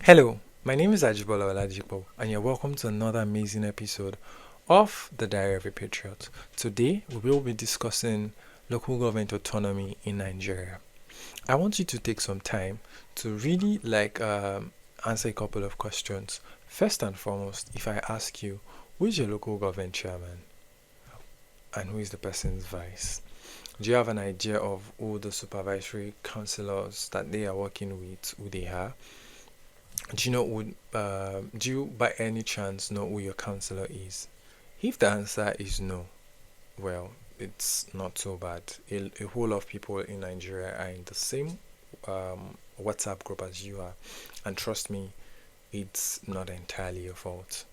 Hello, my name is Ajibola Oladiipo, and you're welcome to another amazing episode of the Diary of a Patriot. Today, we will be discussing local government autonomy in Nigeria. I want you to take some time to really answer a couple of questions. First and foremost, if I ask you, who is your local government chairman and who is the person's vice? Do you have an idea of who the supervisory councillors that they are working with, who they are? Do you by any chance know who your counselor is? If the answer is no, well, it's not so bad. A whole lot of people in Nigeria are in the same WhatsApp group as you are, and trust me, it's not entirely your fault.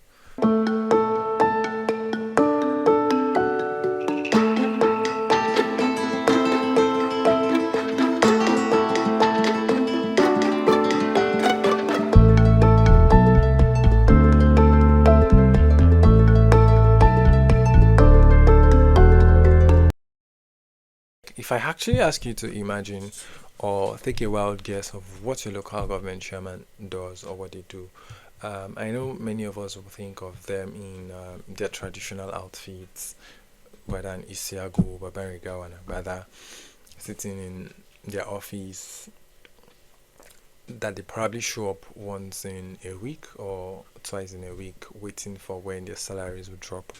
If I actually ask you to imagine or take a wild guess of what your local government chairman does or what they do, I know many of us will think of them in their traditional outfits, whether an Isiago, Babariga, and Agbada, sitting in their office, that they probably show up once in a week or twice in a week, waiting for when their salaries will drop.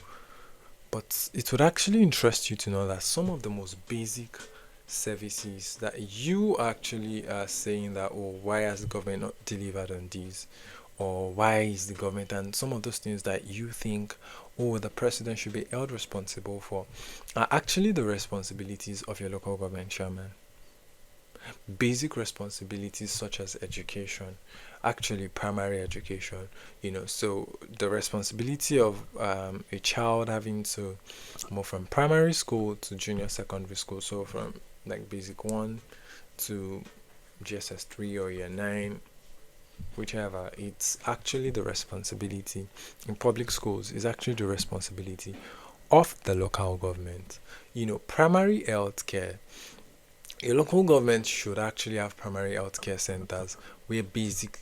But it would actually interest you to know that some of the most basic services that you actually are saying that, oh, why has the government not delivered on these? Or why is the government, and some of those things that you think, oh, the president should be held responsible for, are actually the responsibilities of your local government chairman. Basic responsibilities such as education, actually primary education, so the responsibility of a child having to move from primary school to junior secondary school, so from like basic 1 to GSS 3 or year 9, whichever, it's actually the responsibility in public schools is actually the responsibility of the local government. Primary health care, a local government should actually have primary healthcare centers where basic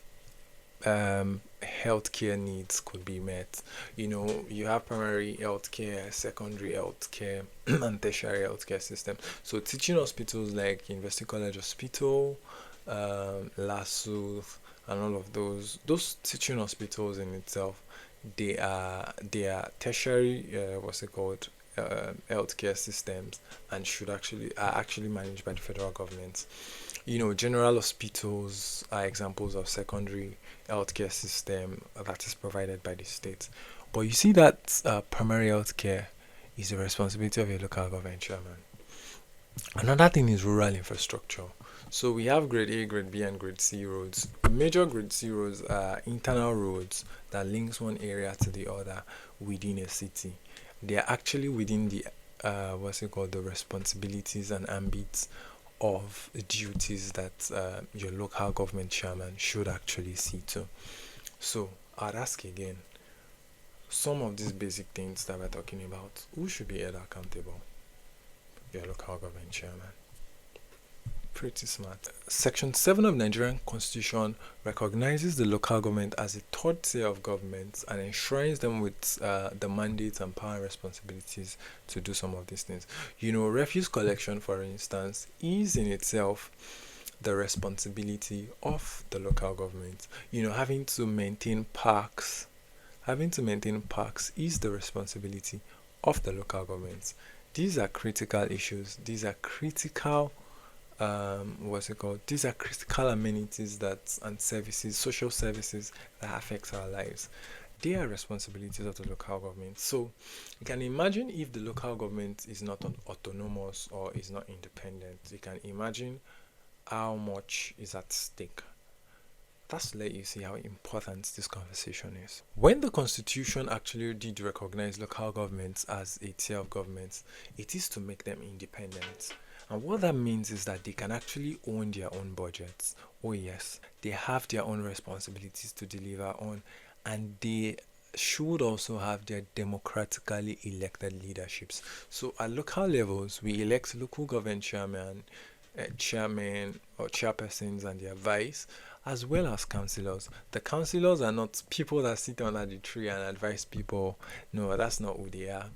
healthcare needs could be met. You have primary healthcare, secondary healthcare, and tertiary healthcare system. So teaching hospitals like University College Hospital, LASU, and all of those teaching hospitals in itself, they are tertiary, what's it called? Healthcare systems, and should actually are actually managed by the federal government. General hospitals are examples of secondary healthcare system that is provided by the state. But you see that primary healthcare is the responsibility of a local government chairman. Another thing is rural infrastructure. So we have grade A, grade B, and grade C roads. Major grade C roads are internal roads that links one area to the other within a city. They are actually within the what's it called, the responsibilities and ambits of duties that your local government chairman should actually see to. So I'd ask again, some of these basic things that we're talking about, who should be held accountable? Your local government chairman. Pretty smart. Section 7 of Nigerian Constitution recognizes the local government as a third tier of government and enshrines them with the mandates and power and responsibilities to do some of these things. Refuse collection, for instance, is in itself the responsibility of the local government. Having to maintain parks is the responsibility of the local government. These are critical issues. These are critical what's it called? These are critical amenities that and services, social services that affects our lives. They are responsibilities of the local government. So you can imagine if the local government is not autonomous or is not independent, you can imagine how much is at stake. That's to let you see how important this conversation is. When the constitution actually did recognize local governments as a tier of governments, it is to make them independent. And what that means is that they can actually own their own budgets. Oh, yes, they have their own responsibilities to deliver on, and they should also have their democratically elected leaderships. So, at local levels, we elect local government chairman chairmen or chairpersons and their vice, as well as councillors. The councillors are not people that sit under the tree and advise people. No, that's not who they are.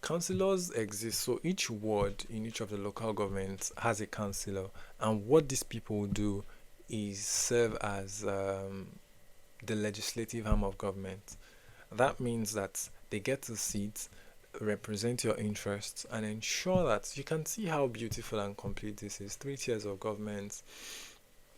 Councillors exist, so each ward in each of the local governments has a councillor, and what these people do is serve as the legislative arm of government. That means that they get to sit, represent your interests, and ensure that you can see how beautiful and complete this is. 3 tiers of government,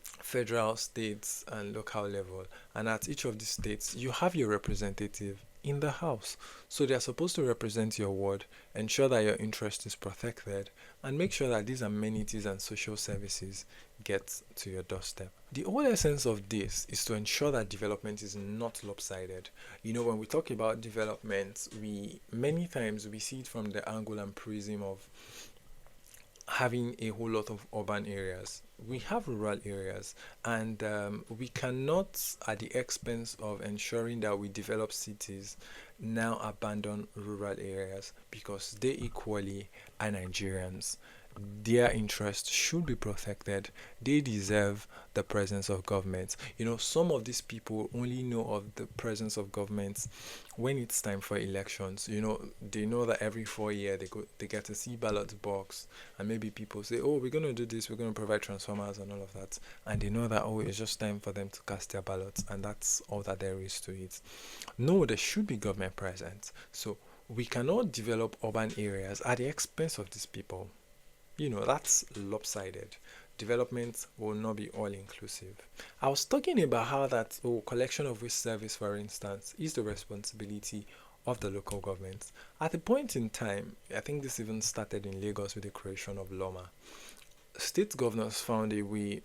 federal, states, and local level. And at each of these states, you have your representative in the house. So they are supposed to represent your ward, ensure that your interest is protected, and make sure that these amenities and social services get to your doorstep. The whole essence of this is to ensure that development is not lopsided. When we talk about development, we many times we see it from the angle and prism of having a whole lot of urban areas. We have rural areas, and we cannot, at the expense of ensuring that we develop cities, now abandon rural areas because they equally are Nigerians. Their interests should be protected. They deserve the presence of government. Some of these people only know of the presence of government when it's time for elections. They know that every 4 years they get to see ballot box, and maybe people say, "Oh, we're gonna do this. We're gonna provide transformers and all of that," and they know that it's just time for them to cast their ballots, and that's all that there is to it. No, there should be government presence. So we cannot develop urban areas at the expense of these people. That's lopsided. Development will not be all inclusive. I was talking about how that collection of waste service, for instance, is the responsibility of the local government. At a point in time, I think this even started in Lagos with the creation of Loma. State governors found a way,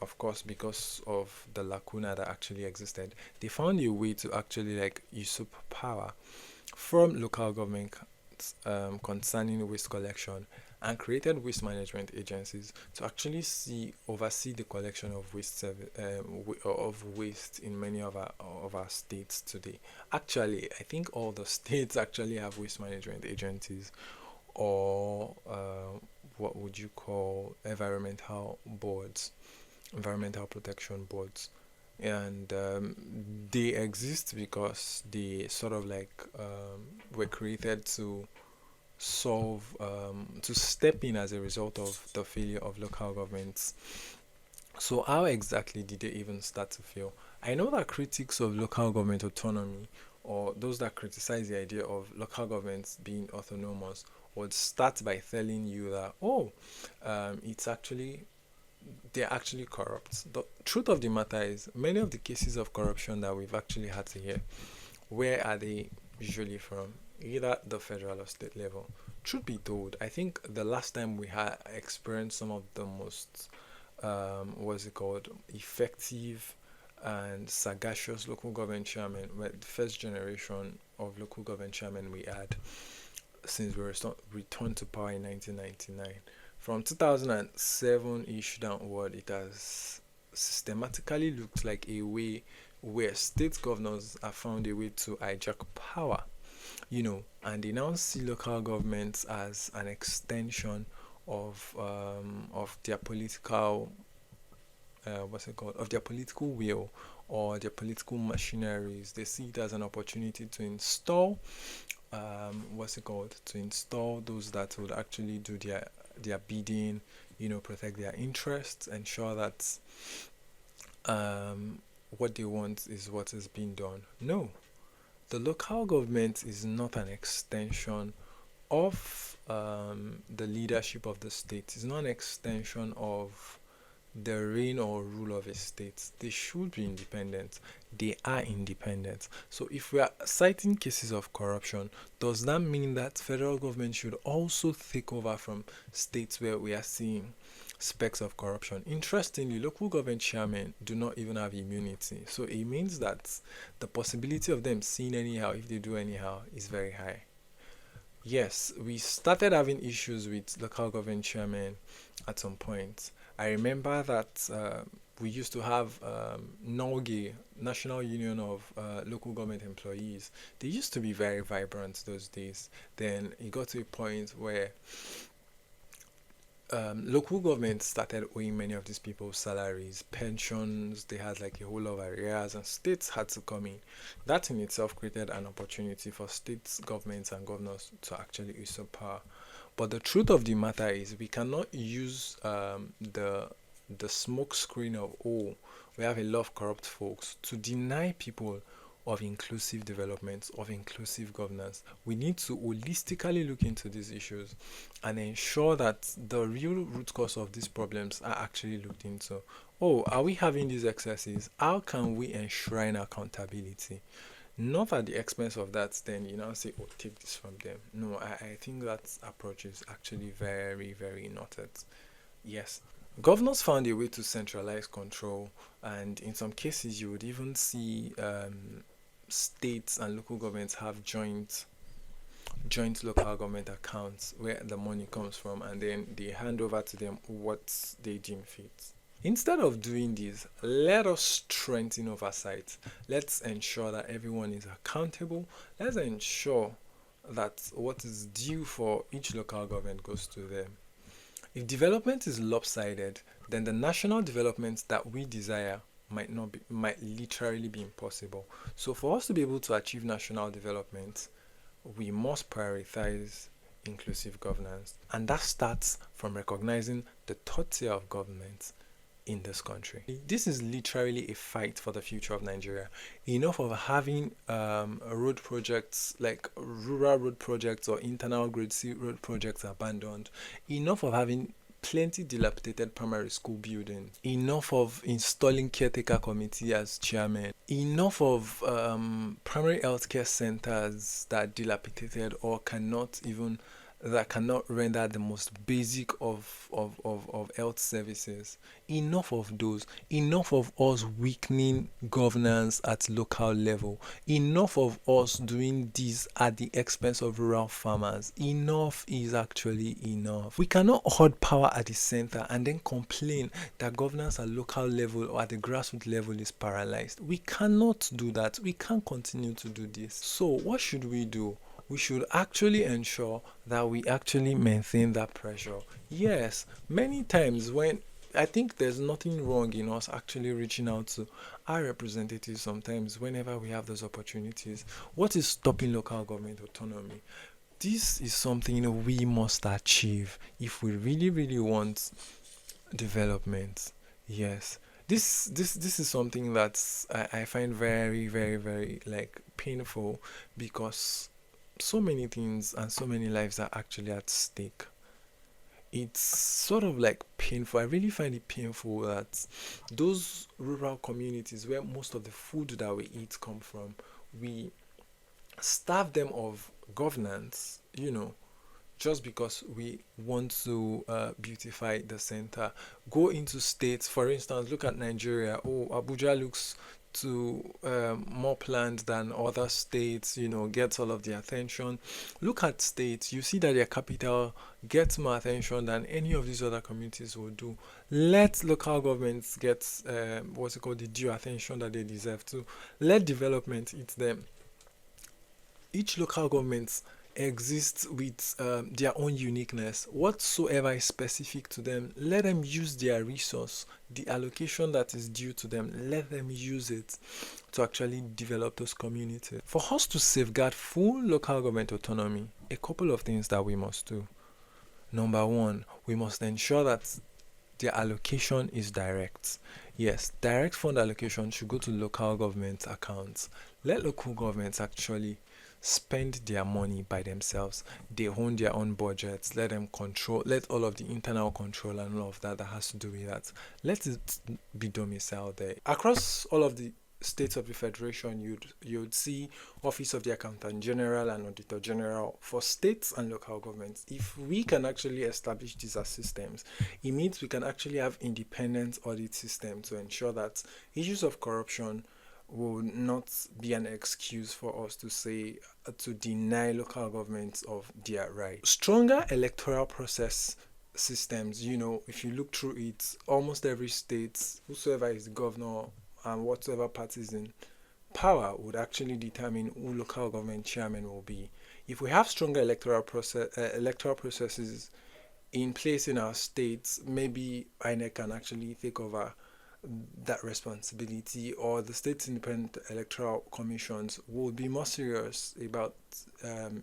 of course, because of the lacuna that actually existed, they found a way to actually usurp power from local government concerning waste collection, and created waste management agencies to actually oversee the collection of waste in many of our states today. Actually, I think all the states actually have waste management agencies, or what would you call environmental protection boards. And they exist because they sort of were created to step in as a result of the failure of local governments. So how exactly did they even start to fail? I know that critics of local government autonomy, or those that criticize the idea of local governments being autonomous, would start by telling you that it's actually they're actually corrupt. The truth of the matter is, many of the cases of corruption that we've actually had to hear, where are they usually from? Either the federal or state level. Truth be told, I think the last time we had experienced some of the most, what's it called, effective and sagacious local government chairman, well, the first generation of local government chairman we had since we returned to power in 1999. From 2007-ish downward, it has systematically looked like a way where state governors have found a way to hijack power, and they now see local governments as an extension of their political of their political will or their political machineries. They see it as an opportunity to install to install those that would actually do their bidding, protect their interests, ensure that what they want is what is being done. No, the local government is not an extension of the leadership of the state. It's not an extension of the reign or rule of a state. They should be independent. They are independent. So if we are citing cases of corruption, does that mean that federal government should also take over from states where we are seeing specks of corruption? Interestingly, local government chairmen do not even have immunity. So it means that the possibility of them seeing anyhow, if they do anyhow, is very high. Yes, we started having issues with local government chairmen at some point. I remember that we used to have NOLGA, National Union of Local Government Employees. They used to be very vibrant those days. Then it got to a point where local governments started owing many of these people's salaries, pensions, they had like a whole lot of areas, and states had to come in. That in itself created an opportunity for states, governments, and governors to actually usurp power. But the truth of the matter is, we cannot use the smoke screen of, oh, we have a lot of corrupt folks, to deny people of inclusive development, of inclusive governance. We need to holistically look into these issues and ensure that the real root cause of these problems are actually looked into. Oh, are we having these excesses? How can we enshrine accountability? Not at the expense of that, then you now say, oh, take this from them. No, I think that approach is actually very, very not it. Yes. Governors found a way to centralize control, and in some cases, you would even see states and local governments have joint local government accounts where the money comes from, and then they hand over to them what they deem fit. Instead of doing this, let us strengthen oversight. Let's ensure that everyone is accountable. Let's ensure that what is due for each local government goes to them. If development is lopsided, then the national development that we desire might literally be impossible. So for us to be able to achieve national development, we must prioritize inclusive governance. And that starts from recognizing the third tier of government in this country. This is literally a fight for the future of Nigeria. Enough of having road projects like rural road projects or internal grade C road projects abandoned. Enough of having plenty dilapidated primary school buildings. Enough of installing caretaker committee as chairman. Enough of primary healthcare centers that are dilapidated or that cannot render the most basic of health services. Enough of those. Enough of us weakening governance at local level. Enough of us doing this at the expense of rural farmers. Enough is actually enough. We cannot hoard power at the center and then complain that governance at local level or at the grassroots level is paralyzed. We cannot do that. We can't continue to do this. So what should we do? We should actually ensure that we actually maintain that pressure. Yes, many times when I think there's nothing wrong in us actually reaching out to our representatives sometimes whenever we have those opportunities. What is stopping local government autonomy? This is something we must achieve if we really, really want development. Yes. This is something that I find very, very, very like painful because so many things and so many lives are actually at stake. It's sort of like painful. I really find it painful that those rural communities where most of the food that we eat come from, we starve them of governance, just because we want to beautify the center. Go into states, for instance, look at Nigeria. Oh, Abuja looks to more planned than other states, gets all of the attention. Look at states, you see that their capital gets more attention than any of these other communities will do. Let local governments get the due attention that they deserve to. Let development eat them. Each local government exists with their own uniqueness. Whatsoever is specific to them, let them use their resource, the allocation that is due to them, let them use it to actually develop those communities. For us to safeguard full local government autonomy, a couple of things that we must do. Number one, we must ensure that their allocation is direct. Yes, direct fund allocation should go to local government accounts. Let local governments actually spend their money by themselves. They own their own budgets. Let them control. Let all of the internal control and all of that has to do with that. Let it be domiciled there. Across all of the states of the federation, you'd see Office of the Accountant General and Auditor General for states and local governments. If we can actually establish these as systems, it means we can actually have independent audit system to ensure that issues of corruption will not be an excuse for us to deny local governments of their rights. Stronger electoral process systems, if you look through it, almost every state, whosoever is the governor and whatever party is in power would actually determine who local government chairman will be. If we have stronger electoral processes in place in our states, maybe INEC can actually take over that responsibility, or the state independent electoral commissions will be more serious about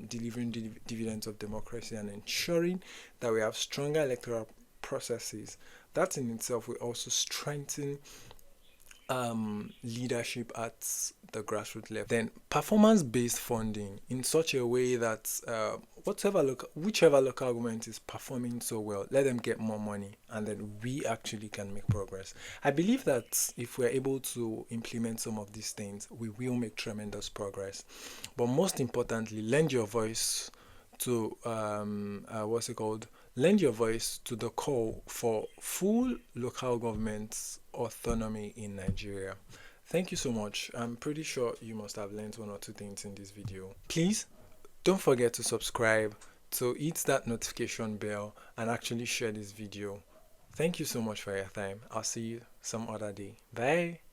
delivering dividends of democracy and ensuring that we have stronger electoral processes. That in itself will also strengthen leadership at the grassroots level. Then performance-based funding in such a way that whichever local government is performing so well, let them get more money, and then we actually can make progress. I believe that if we're able to implement some of these things, we will make tremendous progress. But most importantly, lend your voice to what's it called? Lend your voice to the call for full local government autonomy in Nigeria. Thank you so much. I'm pretty sure you must have learned one or two things in this video. Please don't forget to subscribe, to hit that notification bell, and actually share this video. Thank you so much for your time. I'll see you some other day. Bye.